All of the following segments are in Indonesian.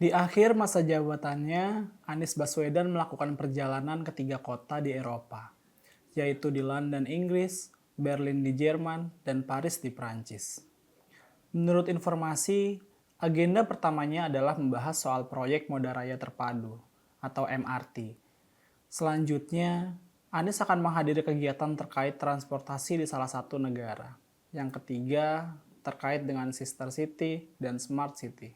Di akhir masa jabatannya, Anies Baswedan melakukan perjalanan ke 3 kota di Eropa, yaitu di London, Inggris, Berlin di Jerman, dan Paris di Prancis. Menurut informasi, agenda pertamanya adalah membahas soal proyek Moda Raya Terpadu atau MRT. Selanjutnya, Anies akan menghadiri kegiatan terkait transportasi di salah satu negara. Yang ketiga, terkait dengan Sister City dan Smart City.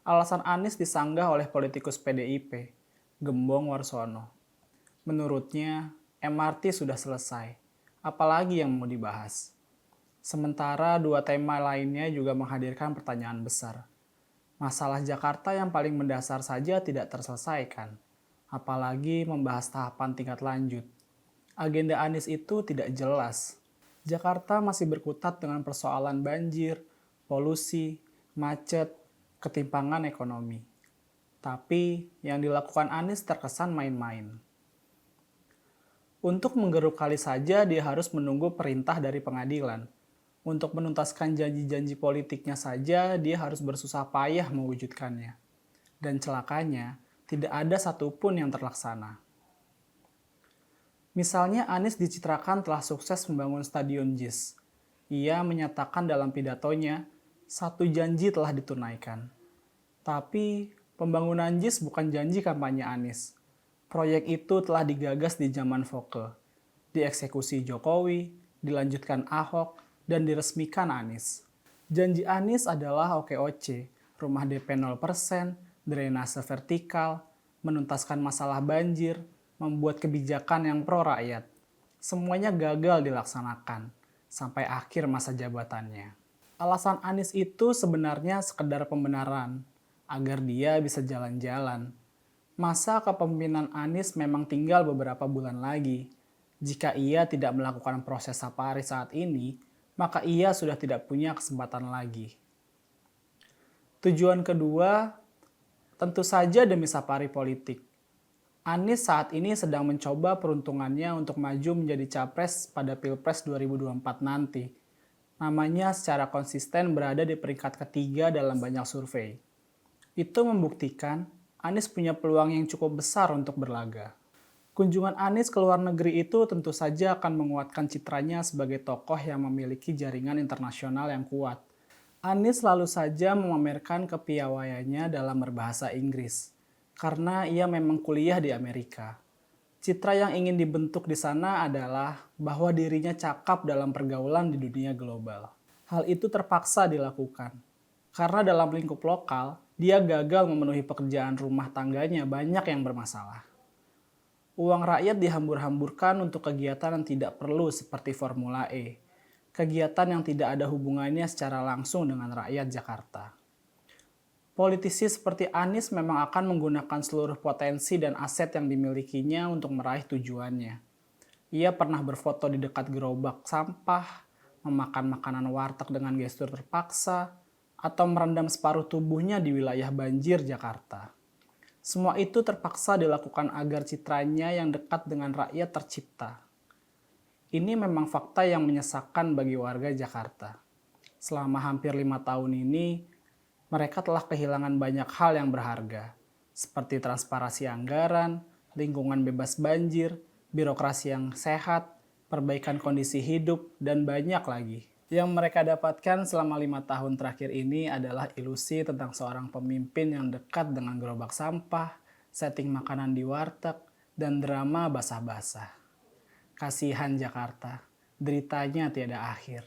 Alasan Anies disanggah oleh politikus PDIP, Gembong Warsono. Menurutnya, MRT sudah selesai, apalagi yang mau dibahas. Sementara 2 tema lainnya juga menghadirkan pertanyaan besar. Masalah Jakarta yang paling mendasar saja tidak terselesaikan, apalagi membahas tahapan tingkat lanjut. Agenda Anies itu tidak jelas. Jakarta masih berkutat dengan persoalan banjir, polusi, macet, ketimpangan ekonomi. Tapi yang dilakukan Anies terkesan main-main. Untuk menggeruk kali saja dia harus menunggu perintah dari pengadilan. Untuk menuntaskan janji-janji politiknya saja dia harus bersusah payah mewujudkannya. Dan celakanya, tidak ada satupun yang terlaksana. Misalnya Anies dicitrakan telah sukses membangun Stadion JIS. Ia menyatakan dalam pidatonya, 1 janji telah ditunaikan. Tapi pembangunan JIS bukan janji kampanye Anies. Proyek itu telah digagas di zaman Foke, dieksekusi Jokowi, dilanjutkan Ahok, dan diresmikan Anies. Janji Anies adalah OKOC, rumah DP 0%, drainase vertikal, menuntaskan masalah banjir, membuat kebijakan yang pro rakyat. Semuanya gagal dilaksanakan sampai akhir masa jabatannya. Alasan Anies itu sebenarnya sekedar pembenaran, agar dia bisa jalan-jalan. Masa kepemimpinan Anies memang tinggal beberapa bulan lagi. Jika ia tidak melakukan proses safari saat ini, maka ia sudah tidak punya kesempatan lagi. Tujuan kedua, tentu saja demi safari politik. Anies saat ini sedang mencoba peruntungannya untuk maju menjadi capres pada Pilpres 2024 nanti. Namanya secara konsisten berada di peringkat ketiga dalam banyak survei. Itu membuktikan Anies punya peluang yang cukup besar untuk berlaga. Kunjungan Anies ke luar negeri itu tentu saja akan menguatkan citranya sebagai tokoh yang memiliki jaringan internasional yang kuat. Anies selalu saja memamerkan kepiawaiannya dalam berbahasa Inggris, karena ia memang kuliah di Amerika. Citra yang ingin dibentuk di sana adalah bahwa dirinya cakap dalam pergaulan di dunia global. Hal itu terpaksa dilakukan, karena dalam lingkup lokal, dia gagal memenuhi pekerjaan rumah tangganya banyak yang bermasalah. Uang rakyat dihambur-hamburkan untuk kegiatan yang tidak perlu seperti Formula E, kegiatan yang tidak ada hubungannya secara langsung dengan rakyat Jakarta. Politisi seperti Anies memang akan menggunakan seluruh potensi dan aset yang dimilikinya untuk meraih tujuannya. Ia pernah berfoto di dekat gerobak sampah, memakan makanan warteg dengan gestur terpaksa, atau merendam separuh tubuhnya di wilayah banjir Jakarta. Semua itu terpaksa dilakukan agar citranya yang dekat dengan rakyat tercipta. Ini memang fakta yang menyesakan bagi warga Jakarta. Selama hampir 5 tahun ini, mereka telah kehilangan banyak hal yang berharga, seperti transparansi anggaran, lingkungan bebas banjir, birokrasi yang sehat, perbaikan kondisi hidup, dan banyak lagi. Yang mereka dapatkan selama 5 tahun terakhir ini adalah ilusi tentang seorang pemimpin yang dekat dengan gerobak sampah, setting makanan di warteg, dan drama basah-basah. Kasihan Jakarta, deritanya tiada akhir.